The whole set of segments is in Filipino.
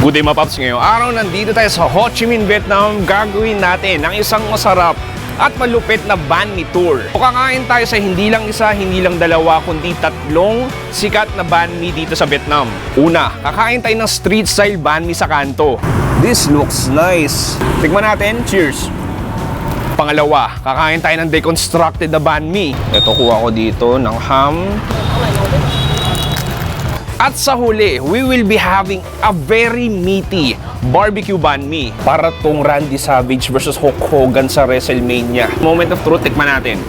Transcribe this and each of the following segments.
Good day mga paps, ngayong araw nandito tayo sa Ho Chi Minh, Vietnam. Gagawin natin ang isang masarap at malupit na banh mi tour. Kakain tayo sa hindi lang isa, hindi lang dalawa, kundi tatlong sikat na banh mi dito sa Vietnam. Una, kakain tayo ng street style banh mi sa kanto. This looks nice. Tikman natin, cheers! Pangalawa, kakain tayo ng deconstructed na banh mi. Ito, kuha ko dito ng ham. At sa huli, we will be having a very meaty barbecue banh mi. Para tong Randy Savage versus Hulk Hogan sa WrestleMania. Moment of truth, tikman natin.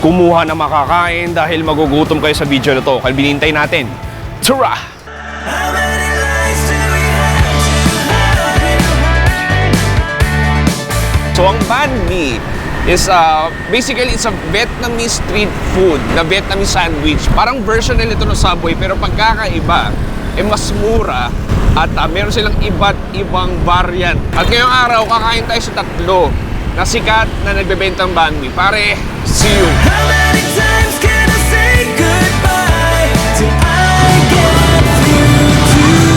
Kumuha na makakain dahil magugutom kayo sa video na to. Kaya binintay natin. Tara! So ang banh mi is basically it's a Vietnamese street food na Vietnamese sandwich. Parang version nila ito ng Subway pero pagkakaiba, mas mura at meron silang iba't ibang variant. At ngayong araw, kakain tayo sa tatlo na sikat na nagbebentang banh mi. Pare, see you! How many times can I say goodbye till I get through to you?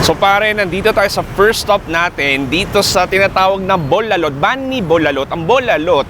So pare, nandito tayo sa first stop natin dito sa tinatawag na Bolalot. Banh mi Bolalot. Ang Bolalot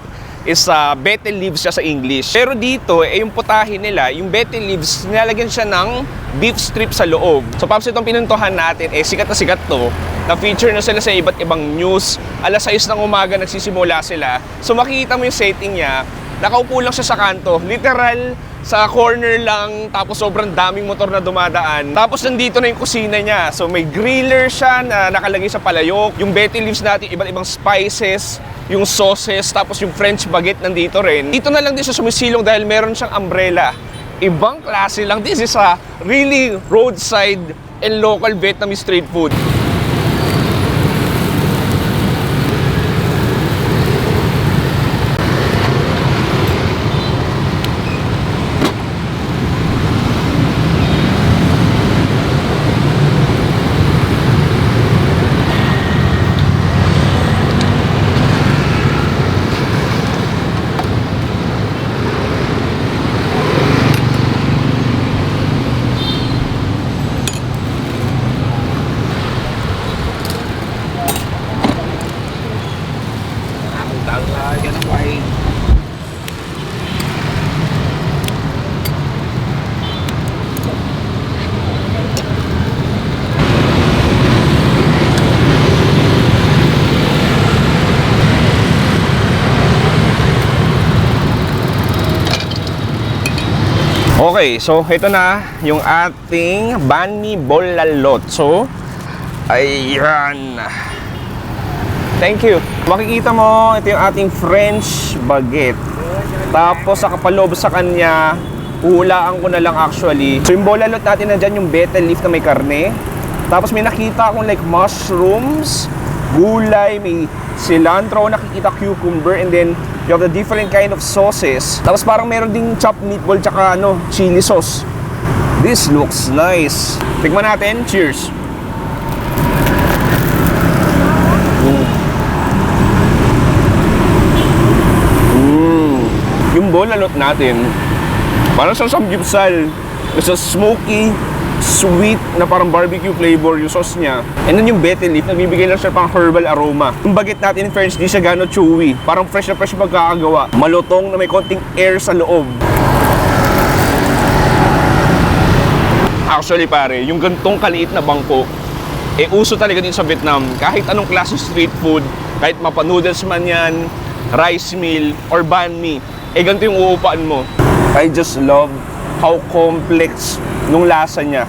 is betel leaves siya sa English. Pero dito, yung putahe nila, yung betel leaves, nilalagyan siya ng beef strip sa loob. So paps, itong pinuntuhan natin, sikat na sikat to. Na-feature na sila sa iba't ibang news. Alas 6 ng umaga nagsisimula sila. So makikita mo yung setting niya. Nakaupo lang siya sa kanto. Literal, sa corner lang, tapos sobrang daming motor na dumadaan. Tapos nandito na yung kusina niya. So may griller siya na nakalagay sa palayok. Yung betel leaves natin, iba't ibang spices, yung sauces, tapos yung French baguette nandito rin. Dito na lang din siya sumisilong dahil meron siyang umbrella. Ibang klase lang. This is a really roadside and local Vietnamese street food. Okay, so ito na yung ating banh mi Bolalot. So, ayan. Thank you. Makikita mo, ito yung ating French baguette. Tapos, sa kapaloob sa kanya, hulaan ko na lang actually. So, yung Bolalot natin na dyan, yung betel leaf na may karne. Tapos, may nakita akong like mushrooms, gulay, may cilantro, nakikita cucumber, and then you have the different kind of sauces. Tapos parang meron ding chopped meatball tsaka chili sauce. This looks nice. Tikman natin. Cheers. Yung Bolalot natin, parang sa samgyupsal. It's a smoky, sweet na parang barbecue flavor yung sauce niya. And then yung betel leaf, nagbibigay lang siya pang herbal aroma. Yung baguette natin in French, di siya gano'n chewy. Parang fresh na fresh yung pagkakagawa. Malutong na may konting air sa loob. Actually pare, yung gantong kaliit na bangko, uso talaga din sa Vietnam. Kahit anong klase street food, kahit mapa-noodles man yan, rice meal, or banh mi, ganito yung uupaan mo. I just love how complex nung lasa niya.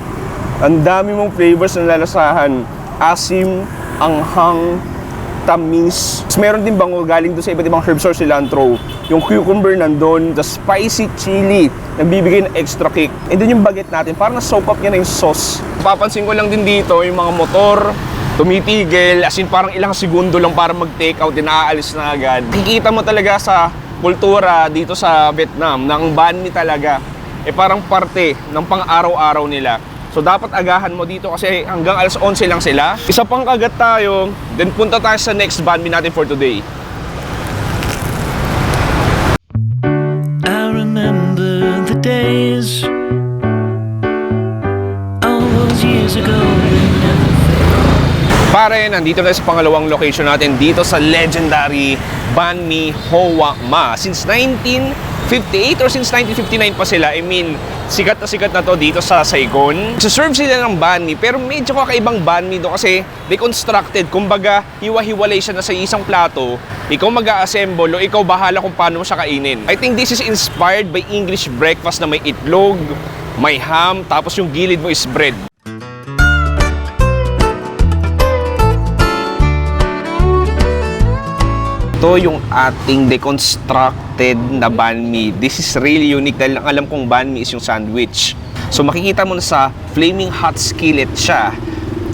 Ang dami mong flavors na lalasahan. Asim, anghang, tamis. Meron din bango galing doon sa iba't ibang herbs or cilantro. Yung cucumber nandun, the spicy chili, nagbibigay ng extra kick. And then yung baguette natin, parang na-soak up niya na yung sauce. Papansin ko lang din dito, yung mga motor, tumitigil, as in parang ilang segundo lang para mag-take out, din naaalis na agad. Kikita mo talaga sa kultura dito sa Vietnam, na ang banh mi talaga, parang parte ng pang-araw-araw nila. So dapat agahan mo dito kasi hanggang alas 11 lang sila. Isa pang kagat tayo, then punta tayo sa next banh mi natin for today. I remember the days all those years ago. Pare, nandito na sa pangalawang location natin dito sa legendary Banh Mi Hoa Ma. Since 1958 or since 1959 pa sila, I mean, sikat na to dito sa Saigon. Serve sila ng banh mi, pero medyo kakaibang banh mi do kasi deconstructed. Kumbaga, hiwa-hiwalay siya na sa isang plato. Ikaw mag-a-assemble o ikaw bahala kung paano mo siya kainin. I think this is inspired by English breakfast na may itlog, may ham, tapos yung gilid mo is bread. Ito yung ating deconstructed na banh mi. This is really unique dahil ang alam kong banh mi is yung sandwich. So makikita mo na sa flaming hot skillet siya.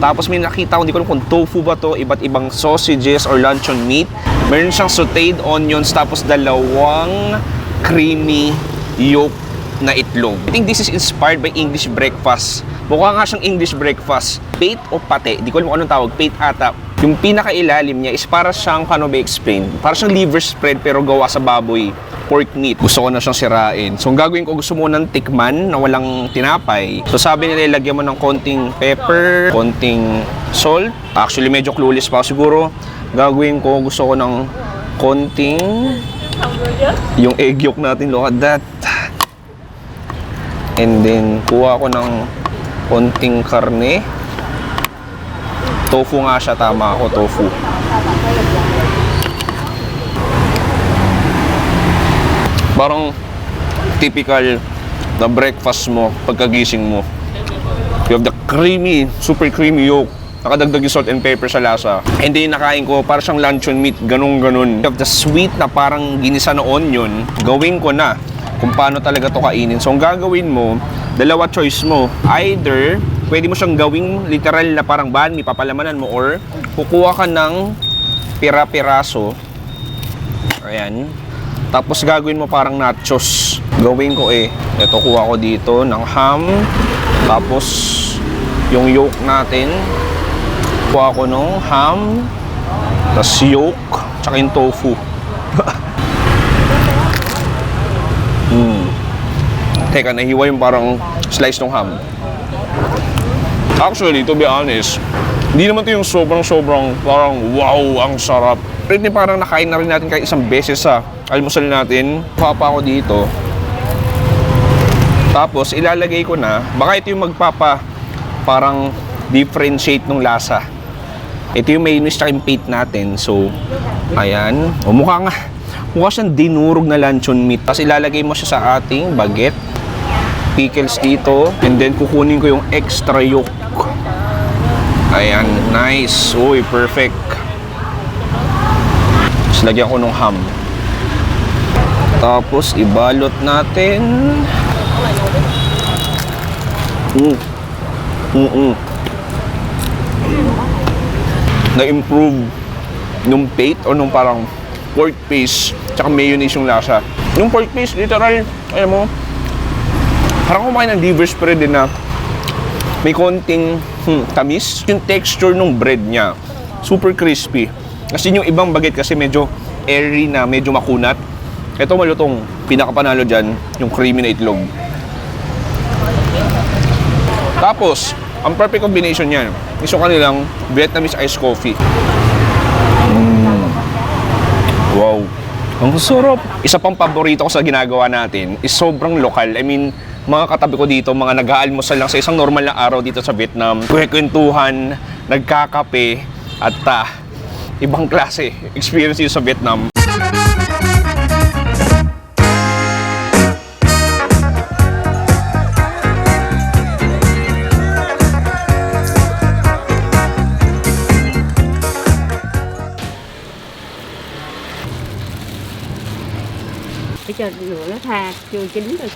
Tapos may nakita ko, hindi ko alam kung tofu ba to, iba't ibang sausages or luncheon meat. Meron siyang sauteed onions, tapos dalawang creamy yolk na itlog. I think this is inspired by English breakfast. Mukha nga siyang English breakfast. Pate o pate, di ko alam kung anong tawag, pate ata. Yung pinakailalim niya is para siyang, paano ba explain? Para siyang liver spread pero gawa sa baboy, pork meat. Gusto ko na siyang sirain. So ang gagawin ko, gusto mo ng tikman na walang tinapay. So sabi nila, ilagyan mo ng konting pepper, konting salt. Actually, medyo clueless pa siguro. Gagawin ko, gusto ko ng konting yung egg yolk natin, look at that. And then, kuha ko ng konting karne. Tofu nga siya, tama ako, tofu. Parang typical na breakfast mo pagkagising mo. You have the creamy, super creamy yolk. Nakadagdag yung salt and pepper sa lasa. And then nakain ko, para siyang luncheon meat, ganun-ganun. You have the sweet na parang ginisa na onion. Gawin ko na kung paano talaga to kainin. So ang gagawin mo, dalawa choice mo. Either pwede mo siyang gawing literal na parang banh mi, papalamanan mo, or kukuha ka ng pira-piraso. Ayan. Tapos gagawin mo parang nachos. Gawin ko ito kuha ko dito ng ham. Tapos yung yolk natin. Kuha ko ng ham. Tapos yolk. Tsaka yung tofu. Teka, nahiwa yung parang slice ng ham. Actually, to be honest, hindi naman ito yung sobrang parang wow, ang sarap. Pero parang nakain na rin natin kahit isang beses sa almusal natin. Papa ako dito. Tapos, ilalagay ko na, baka ito yung parang differentiate ng lasa. Ito yung mayonnaise tsaka yung paste natin. So, ayan. O, mukha siyang dinurog na luncheon meat. Tapos ilalagay mo siya sa ating baguette. Pickles dito. And then, kukunin ko yung extra yolk. Ayan, nice. Uy, perfect. Tapos lagyan ko ng ham. Tapos ibalot natin. Na-improve yung paste o nung parang pork paste tsaka mayonnaise yung lasa. Yung pork paste, literal, alam mo, parang kumain ng liver spread din na may konting tamis. Yung texture ng bread niya, super crispy. Kasi yung ibang baguette kasi medyo airy na, medyo makunat. Ito malutong. Pinakapanalo dyan, yung creamy na itlog. Tapos, ang perfect combination niyan is yung kanilang Vietnamese iced coffee. Wow. Ang sarap. Isa pang paborito ko sa ginagawa natin is sobrang lokal. I mean, mga katabi ko dito, mga nag-aalmusal lang sa isang normal na araw dito sa Vietnam. Kwentuhan, nagkakape, at ibang klase experience dito sa Vietnam. Để cho lửa nó tha chưa chín được.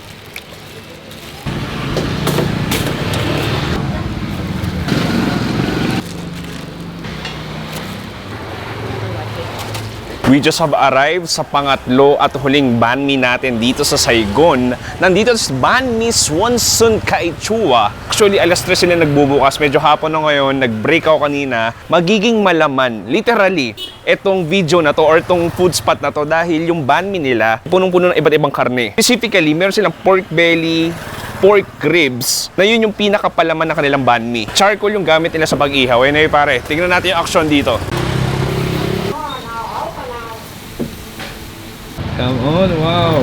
We just have arrived sa pangatlo at huling banh mi natin dito sa Saigon. Nandito sa Banh Mi Swanson Kaichua. Actually, alas 3 sila nagbubukas. Medyo hapon na ngayon. Nag-break ako kanina. Magiging malaman, literally, itong video na to or itong food spot na to dahil yung banh mi nila, punong-puno ng iba't ibang karne. Specifically, meron silang pork belly, pork ribs, na yun yung pinakapalaman ng kanilang banh mi. Charcoal yung gamit nila sa pag-ihaw. Anyway pare, tingnan natin yung action dito. Come on, wow.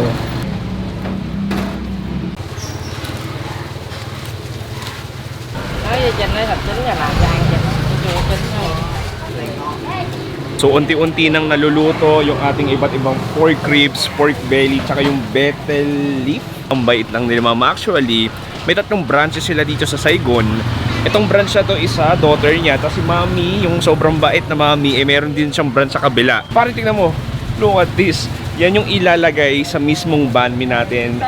Nói về trình đây thịt chính là làm vàng trình, chua chín thôi. So, unti-unti nang naluluto yung ating iba't ibang pork ribs, pork belly, tsaka yung betel leaf. Ang bait lang nila mama. Actually, may tatlong branches sila dito sa Saigon. Itong branch na to isa, daughter niya. Tapos si mami, yung sobrang bait na mami, meron din siyang branch sa kabila. Parang tingnan mo, look at this. Yan yung ilalagay sa mismong banh mi natin.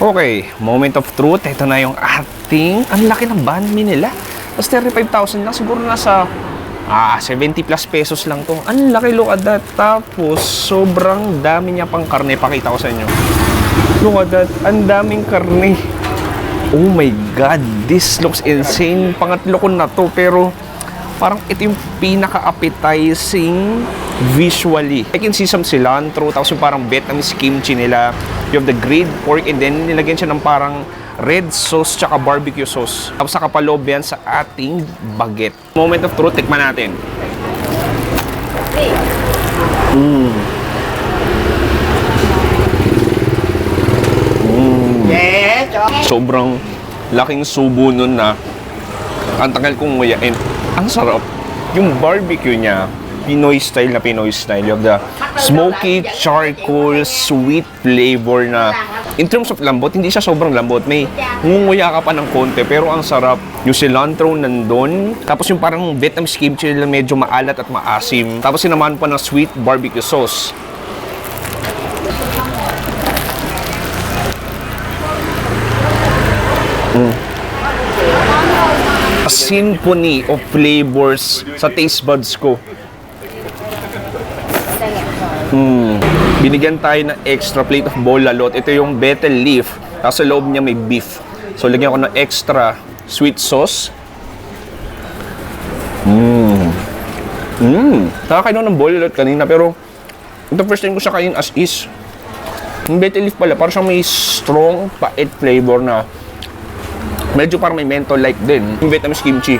Okay, moment of truth. Ito na yung ating, ang laki ng banh mi nila. Tapos 35,000 lang, siguro nasa 70 plus pesos lang to. Ang laki, look at that. Tapos, sobrang dami niya pang karne. Pakita ko sa inyo. Look at that, ang daming karne. Oh my God, this looks insane. Pangatlo ko na to, pero parang ito yung pinaka-appetizing visually. I can see some cilantro, tapos yung parang Vietnamese kimchi nila. You have the grilled pork and then nilagyan siya ng parang red sauce tsaka barbecue sauce. Tapos nakapaloob yan sa ating baguette. Moment of truth, tikman natin. Sobrang laking subo nun na ang tagal kong nguyain. Ang sarap. Yung barbecue niya, Pinoy style na Pinoy style. You have the smoky, charcoal, sweet flavor na in terms of lambot, hindi siya sobrang lambot. May ngunguya ka pa ng konti, pero ang sarap. Yung cilantro nandun. Tapos yung parang Vietnamese kimchi nila medyo maalat at maasim. Tapos sinamahan pa ng sweet barbecue sauce. A symphony of flavors sa taste buds ko. Binigyan tayo ng extra plate of bolalot. Ito yung betel leaf. Tapos sa loob niya may beef. So lagyan ko ng extra sweet sauce. Nakakain ng bolalot kanina pero ito first time ko siya kain as is. Yung betel leaf pala, parang siyang may strong pait flavor na medyo parang may menthol-like din. Yung Vietnamese kimchi.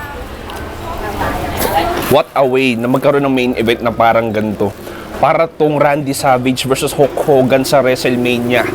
What a way na magkaroon ng main event na parang ganito. Para tong Randy Savage versus Hulk Hogan sa WrestleMania.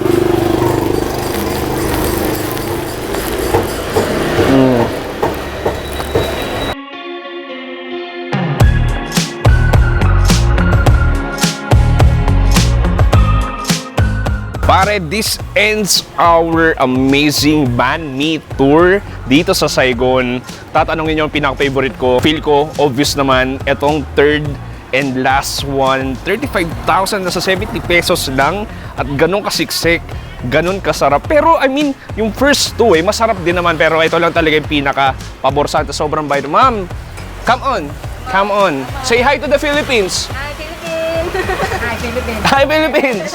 Pare, this ends our amazing banh mi tour dito sa Saigon. Tatanungin nyo yung pinaka-favorite ko. Feel ko, obvious naman, etong third and last one, 35,000 na sa 70 pesos lang at ganun kasiksik, ganun kasarap. Pero I mean, yung first two masarap din naman pero ito lang talaga yung pinaka-pabor sa atin. Sobrang bait. Ma'am, come on, come on. Say hi to the Philippines. Hi Philippines! Hi Philippines! Hi Philippines!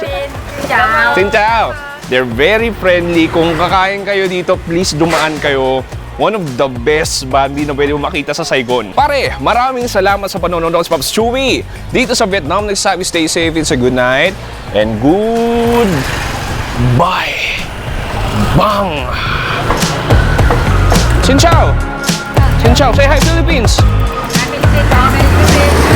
Ciao! Xin chào! They're very friendly. Kung kakain kayo dito, please dumaan kayo. One of the best banh mi na pwede mo makita sa Saigon. Pare, maraming salamat sa panonood ko sa Pops Chewy. Dito sa Vietnam, nagsabi stay safe, it's a good night, and good bye. Bang! Xin chào! Xin chào! Say hi Philippines! Hi Philippines!